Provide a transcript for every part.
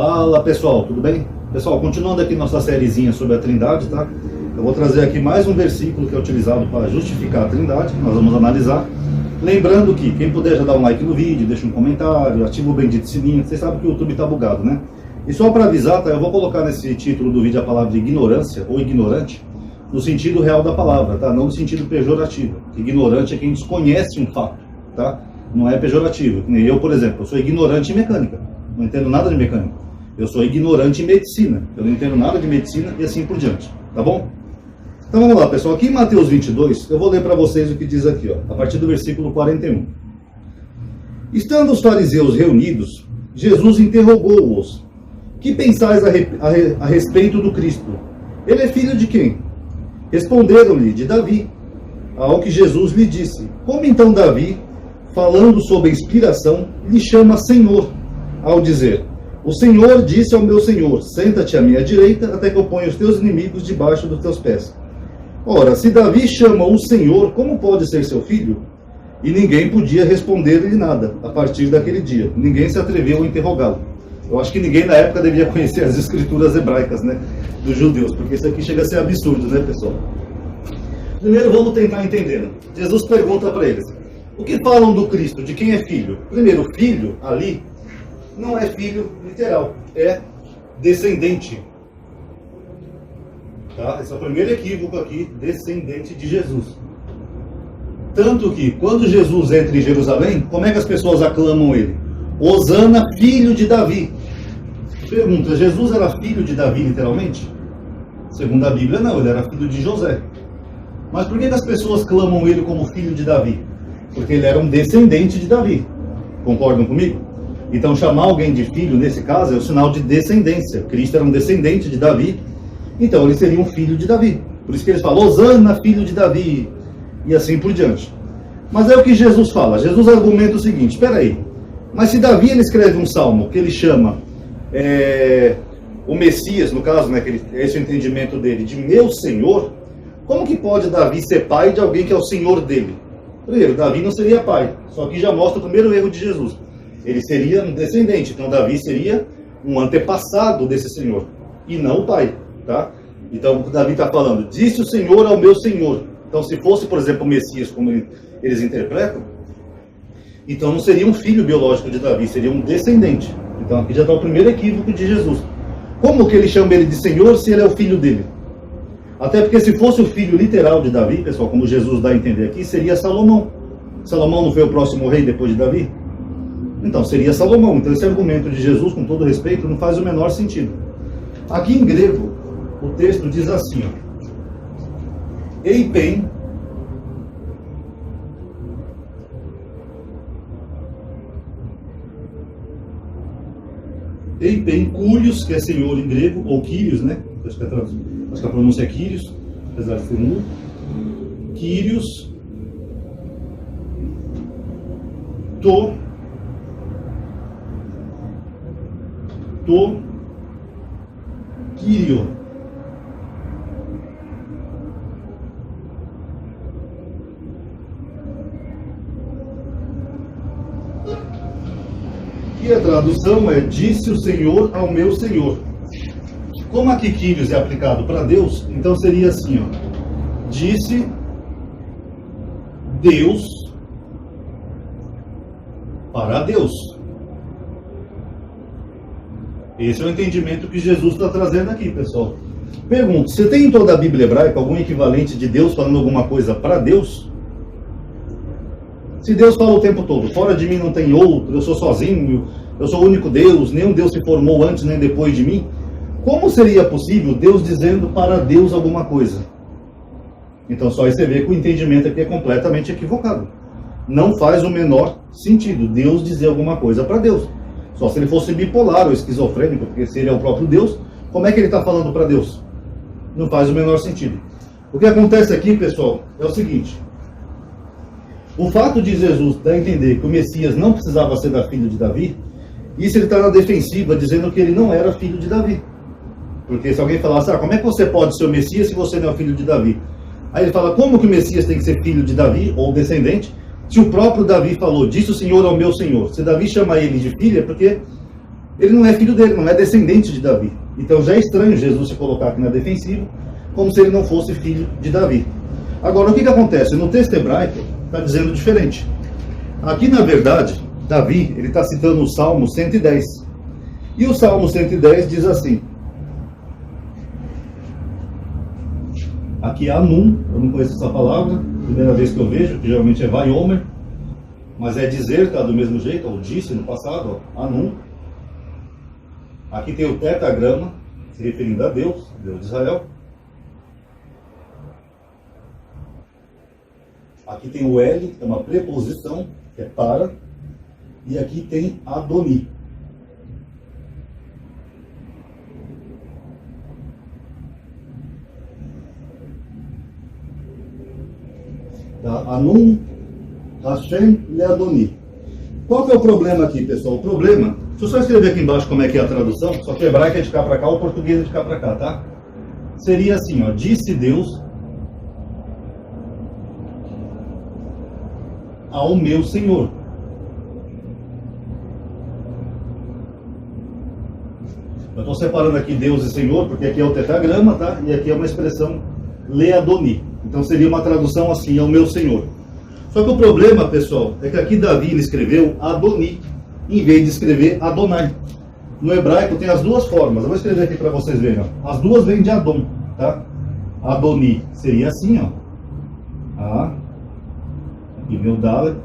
Fala pessoal, tudo bem? Pessoal, continuando aqui nossa sériezinha sobre a Trindade, tá? Eu vou trazer aqui mais um versículo que é utilizado para justificar a Trindade, que nós vamos analisar. Lembrando que quem puder já dá um like no vídeo, deixa um comentário, ativa o bendito sininho, vocês sabem que o YouTube tá bugado, né? E só para avisar, tá? Eu vou colocar nesse título do vídeo a palavra ignorância ou ignorante, no sentido real da palavra, tá? Não no sentido pejorativo. Ignorante é quem desconhece um fato, tá? Não é pejorativo. Nem eu, por exemplo, eu sou ignorante em mecânica, não entendo nada de mecânica. Eu sou ignorante em medicina, eu não entendo nada de medicina e assim por diante, tá bom? Então vamos lá, pessoal. Aqui em Mateus 22, eu vou ler para vocês o que diz aqui, ó, a partir do versículo 41. Estando os fariseus reunidos, Jesus interrogou-os: que pensais a respeito do Cristo? Ele é filho de quem? Responderam-lhe: de Davi. Ao que Jesus lhe disse: como então Davi, falando sobre a inspiração, lhe chama Senhor, ao dizer: o Senhor disse ao meu Senhor: senta-te à minha direita, até que eu ponha os teus inimigos debaixo dos teus pés. Ora, se Davi chama o Senhor, como pode ser seu filho? E ninguém podia responder-lhe nada, a partir daquele dia. Ninguém se atreveu a interrogá-lo. Eu acho que ninguém na época devia conhecer as escrituras hebraicas, né, dos judeus, porque isso aqui chega a ser absurdo, né, pessoal? Primeiro vamos tentar entender. Jesus pergunta para eles: o que falam do Cristo? De quem é filho? Primeiro, filho ali não é filho literal, é descendente. Tá? Esse é o primeiro equívoco aqui, descendente de Jesus. Tanto que, quando Jesus entra em Jerusalém, como é que as pessoas aclamam ele? Hosana, filho de Davi. Pergunta: Jesus era filho de Davi literalmente? Segundo a Bíblia, não, ele era filho de José. Mas por que as pessoas clamam ele como filho de Davi? Porque ele era um descendente de Davi. Concordam comigo? Então, chamar alguém de filho, nesse caso, é o sinal de descendência. Cristo era um descendente de Davi, então ele seria um filho de Davi. Por isso que eles falam: Hosana, filho de Davi, e assim por diante. Mas é o que Jesus fala. Jesus argumenta o seguinte: espera aí, mas se Davi ele escreve um salmo que ele chama o Messias, no caso, né, que esse é o entendimento dele, de meu Senhor, como que pode Davi ser pai de alguém que é o Senhor dele? Primeiro, Davi não seria pai, só que já mostra o primeiro erro de Jesus. Ele seria um descendente, então Davi seria um antepassado desse Senhor, e não o pai, tá? Então Davi está falando: disse o Senhor ao meu Senhor. Então, se fosse, por exemplo, o Messias, como eles interpretam, então não seria um filho biológico de Davi, seria um descendente. Então aqui já está o primeiro equívoco de Jesus. Como que ele chama ele de Senhor se ele é o filho dele? Até porque se fosse o filho literal de Davi, pessoal, como Jesus dá a entender aqui, seria Salomão. Salomão não foi o próximo rei depois de Davi? Então seria Salomão. Então esse argumento de Jesus, com todo respeito, não faz o menor sentido. Aqui em grego, o texto diz assim, ó: Eipen Kyrios, que é Senhor em grego, ou Kyrios, né? Acho que a pronúncia é Kyrios, apesar de ser nu. Kyrios, Kyrio. E a tradução é: disse o Senhor ao meu Senhor. Como aqui Kyrios é aplicado para Deus, então seria assim, ó: disse Deus para Deus. Esse é o entendimento que Jesus está trazendo aqui, pessoal. Pergunto: você tem em toda a Bíblia hebraica algum equivalente de Deus falando alguma coisa para Deus? Se Deus fala o tempo todo: fora de mim não tem outro, eu sou sozinho, eu sou o único Deus, nenhum Deus se formou antes nem depois de mim, como seria possível Deus dizendo para Deus alguma coisa? Então só aí você vê que o entendimento aqui é completamente equivocado. Não faz o menor sentido Deus dizer alguma coisa para Deus. Só se ele fosse bipolar ou esquizofrênico, porque se ele é o próprio Deus, como é que ele está falando para Deus? Não faz o menor sentido. O que acontece aqui, pessoal, é o seguinte: o fato de Jesus dar a entender que o Messias não precisava ser filho de Davi, isso ele está na defensiva, dizendo que ele não era filho de Davi. Porque se alguém falasse: como é que você pode ser o Messias se você não é filho de Davi? Aí ele fala: como que o Messias tem que ser filho de Davi, ou descendente, se o próprio Davi falou: disse o Senhor ao meu Senhor? Se Davi chama ele de filho, é porque ele não é filho dele, não é descendente de Davi. Então já é estranho Jesus se colocar aqui na defensiva, como se ele não fosse filho de Davi. Agora, o que acontece? No texto hebraico, está dizendo diferente. Aqui, na verdade, Davi, ele está citando o Salmo 110. E o Salmo 110 diz assim. Aqui Anum, eu não conheço essa palavra, primeira vez que eu vejo, que geralmente é Vaiomer, mas é dizer, tá do mesmo jeito, ou disse no passado, ó, Anum. Aqui tem o tetagrama, se referindo a Deus, Deus de Israel. Aqui tem o L, que é uma preposição, que é para. E aqui tem Adoni. Anum Hashem Leadoni. Qual que é o problema aqui, pessoal? O problema, deixa eu só escrever aqui embaixo como é que é a tradução, só que hebraico é de cá para cá, o português é de cá para cá, tá? Seria assim, ó, disse Deus ao meu Senhor. Eu estou separando aqui Deus e Senhor, porque aqui é o tetragrama, tá? E aqui é uma expressão Leadoni. Então seria uma tradução assim, ao meu Senhor. Só que o problema, pessoal, é que aqui Davi ele escreveu Adoni, em vez de escrever Adonai. No hebraico tem as duas formas. Eu vou escrever aqui para vocês verem. Ó. As duas vêm de Adon, tá? Adoni seria assim, ó. A. Aqui vem o Dalet.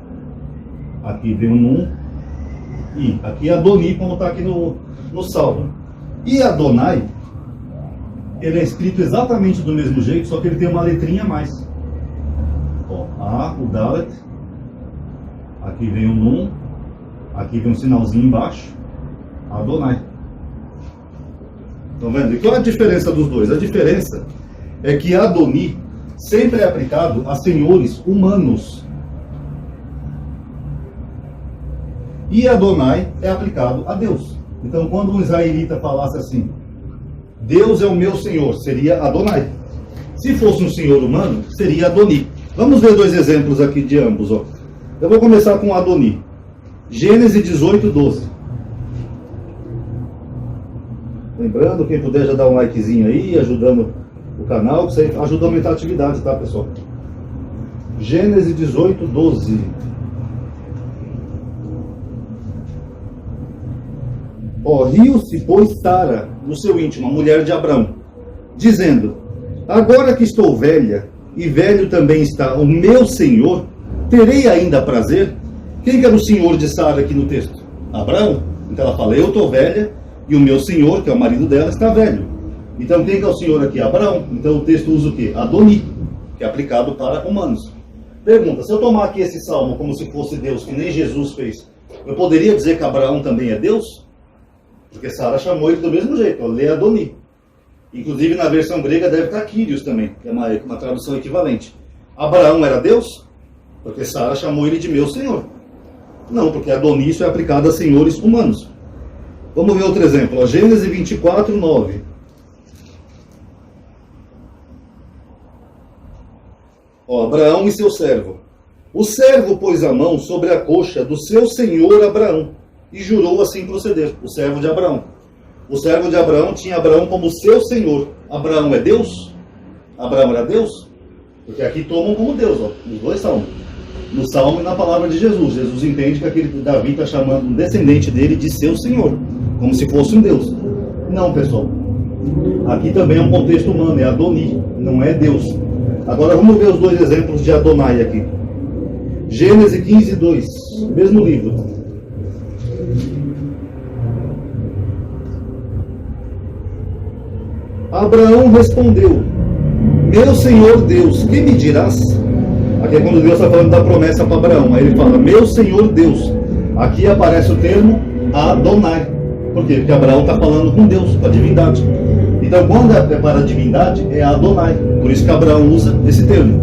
Aqui vem o Nun. E aqui Adoni, como está aqui no Salmo. E Adonai, ele é escrito exatamente do mesmo jeito, só que ele tem uma letrinha a mais. Ó, A, o Dalet. Aqui vem o Nun. Aqui vem um sinalzinho embaixo. Adonai. Estão vendo? E qual é a diferença dos dois? A diferença é que Adoni sempre é aplicado a senhores humanos. E Adonai é aplicado a Deus. Então, quando um israelita falasse assim, Deus é o meu Senhor, seria Adonai. Se fosse um senhor humano, seria Adoni. Vamos ver dois exemplos aqui de ambos. Ó. Eu vou começar com Adoni. Gênesis 18, 12. Lembrando, quem puder já dar um likezinho aí, ajudando o canal, que isso aí ajuda a aumentar a atividade, tá, pessoal? Gênesis 18, 12. Ó, riu-se, pois, Sara, no seu íntimo, a mulher de Abrão, dizendo, agora que estou velha, e velho também está o meu senhor, terei ainda prazer? Quem que era o senhor de Sara aqui no texto? Abraão. Então ela fala, eu estou velha, e o meu senhor, que é o marido dela, está velho. Então quem que é o senhor aqui? Abraão. Então o texto usa o quê? Adoni, que é aplicado para humanos. Pergunta, se eu tomar aqui esse salmo como se fosse Deus, que nem Jesus fez, eu poderia dizer que Abraão também é Deus? Porque Sara chamou ele do mesmo jeito, ó, Leadoni. Inclusive na versão grega deve estar Kyrios também, que é uma tradução equivalente. Abraão era Deus? Porque Sara chamou ele de meu senhor. Não, porque Adoni isso é aplicado a senhores humanos. Vamos ver outro exemplo, ó, Gênesis 24, 9. Ó, Abraão e seu servo. O servo pôs a mão sobre a coxa do seu senhor Abraão e jurou assim proceder, o servo de Abraão. O servo de Abraão tinha Abraão como seu senhor. Abraão é Deus? Abraão era Deus? Porque aqui tomam como Deus, ó, nos dois salmos. No salmo e na palavra de Jesus. Jesus entende que aquele Davi está chamando um descendente dele de seu senhor, como se fosse um Deus. Não, pessoal. Aqui também é um contexto humano, é Adoni, não é Deus. Agora vamos ver os dois exemplos de Adonai aqui. Gênesis 15, 2, mesmo livro. Abraão respondeu, meu Senhor Deus, que me dirás? Aqui é quando Deus está falando da promessa para Abraão. Aí ele fala, meu Senhor Deus. Aqui aparece o termo Adonai. Por quê? Porque Abraão está falando com Deus, com a divindade. Então quando é para a divindade, é Adonai. Por isso que Abraão usa esse termo.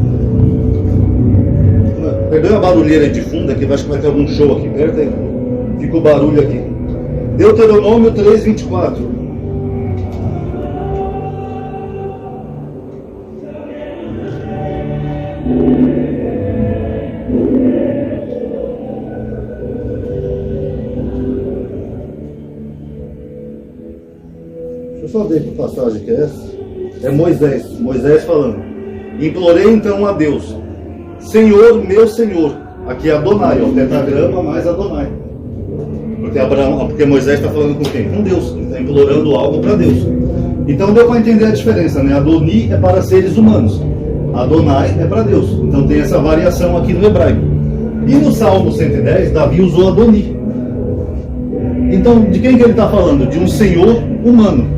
Perdoe a barulheira de fundo aqui, acho que vai ter algum show aqui perto. Aí. Fica o barulho aqui. Deuteronômio 3, 24. Deixa eu só ver que passagem que é essa. É Moisés. Moisés falando. Implorei então a Deus. Senhor, meu Senhor. Aqui é Adonai, ó, o tetragrama mais Adonai. Porque Moisés está falando com quem? Com Deus. Ele está implorando algo para Deus. Então deu para entender a diferença, né? Adoni é para seres humanos. Adonai é para Deus. Então tem essa variação aqui no hebraico. E no Salmo 110, Davi usou Adoni. Então, de quem que ele está falando? De um senhor humano.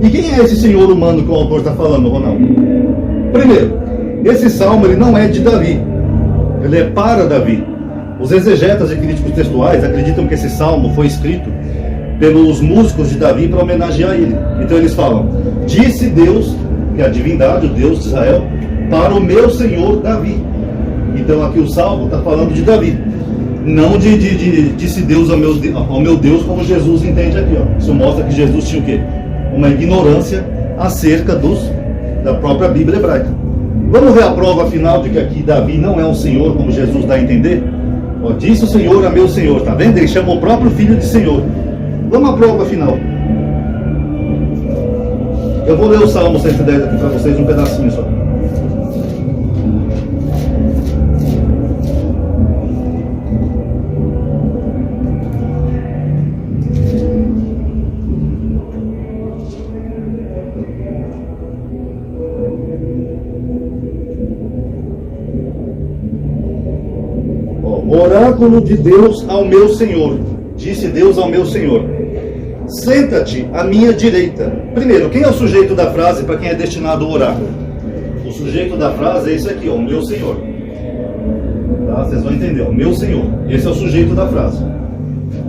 E quem é esse senhor humano que o autor está falando, Ronaldo? Primeiro, esse salmo ele não é de Davi. Ele é para Davi. Os exegetas e críticos textuais acreditam que esse salmo foi escrito pelos músicos de Davi para homenagear ele. Então eles falam: disse Deus, que é a divindade, o Deus de Israel, para o meu senhor Davi. Então aqui o salmo está falando de Davi, não disse Deus ao meu Deus, como Jesus entende aqui, ó. Isso mostra que Jesus tinha o quê? Uma ignorância acerca da própria Bíblia hebraica. Vamos ver a prova final de que aqui Davi não é um senhor, como Jesus dá a entender? Ó, disse o Senhor a meu Senhor, tá vendo? Ele chama o próprio filho de Senhor. Vamos à prova final. Eu vou ler o Salmo 110 aqui para vocês, um pedacinho só. Oráculo de Deus ao meu Senhor. Disse Deus ao meu Senhor: senta-te à minha direita. Primeiro, quem é o sujeito da frase para quem é destinado ao oráculo? O sujeito da frase é isso aqui, ó, o meu Senhor. Tá? Vocês vão entender, ó, o meu Senhor. Esse é o sujeito da frase.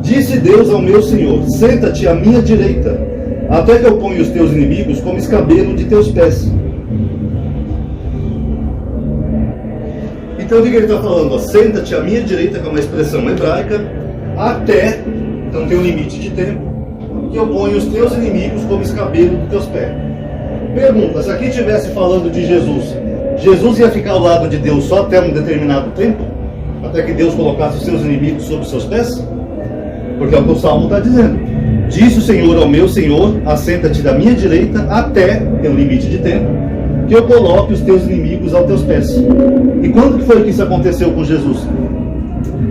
Disse Deus ao meu Senhor: senta-te à minha direita, até que eu ponha os teus inimigos como escabelo de teus pés. Então o que ele está falando? Senta-te à minha direita, que é uma expressão hebraica, até, então tem um limite de tempo, que eu ponho os teus inimigos como escabelo dos teus pés. Pergunta: se aqui estivesse falando de Jesus, Jesus ia ficar ao lado de Deus só até um determinado tempo? Até que Deus colocasse os seus inimigos sob os seus pés? Porque é o que o Salmo está dizendo. Disse o Senhor ao meu Senhor: assenta-te da minha direita até, tem um limite de tempo, que eu coloque os teus inimigos aos teus pés. E quando que foi que isso aconteceu com Jesus?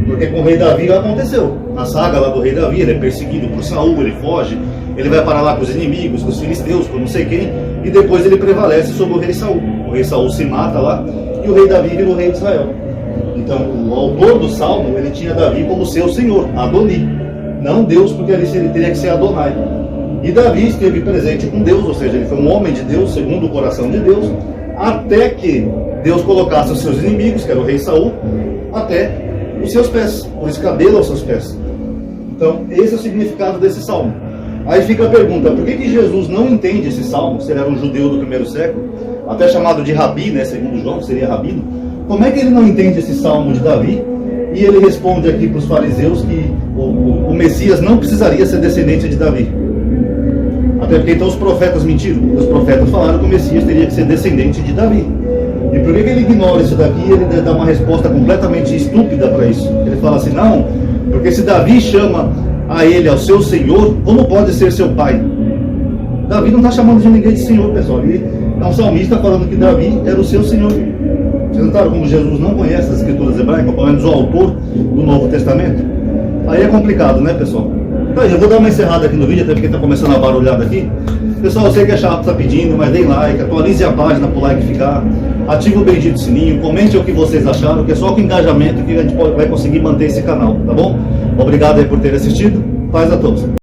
Porque com o rei Davi aconteceu. Na saga lá do rei Davi, ele é perseguido por Saul, ele foge, ele vai parar lá com os inimigos, com os filisteus, com não sei quem, e depois ele prevalece sobre o rei Saul. O rei Saul se mata lá, e o rei Davi vira o rei de Israel. Então, o autor do Salmo, ele tinha Davi como seu senhor, Adoni. Não Deus, porque ali ele teria que ser Adonai. E Davi esteve presente com Deus, ou seja, ele foi um homem de Deus, segundo o coração de Deus, até que Deus colocasse os seus inimigos, que era o rei Saul, até os seus pés, o escabelo aos seus pés. Então, esse é o significado desse salmo. Aí fica a pergunta: por que Jesus não entende esse salmo, se ele era um judeu do primeiro século, até chamado de Rabi, né, segundo João, seria Rabino? Como é que ele não entende esse salmo de Davi? E ele responde aqui para os fariseus que o Messias não precisaria ser descendente de Davi. Até porque então os profetas mentiram. Os profetas falaram que o Messias teria que ser descendente de Davi. E por que ele ignora isso daqui? Ele dá uma resposta completamente estúpida para isso. Ele fala assim: não, porque se Davi chama a ele, ao seu Senhor, como pode ser seu pai? Davi não está chamando de ninguém de Senhor, pessoal. Ele é um salmista falando que Davi era o seu Senhor. Vocês notaram como Jesus não conhece as escrituras hebraicas, pelo menos o autor do Novo Testamento? Aí é complicado, né, pessoal? Então, eu vou dar uma encerrada aqui no vídeo, até porque está começando a barulhada aqui. Pessoal, eu sei que é chato, está pedindo, mas deem like, atualize a página para o like ficar, ative o bendito sininho, comente o que vocês acharam, que é só com engajamento que a gente vai conseguir manter esse canal, tá bom? Obrigado aí por ter assistido, paz a todos.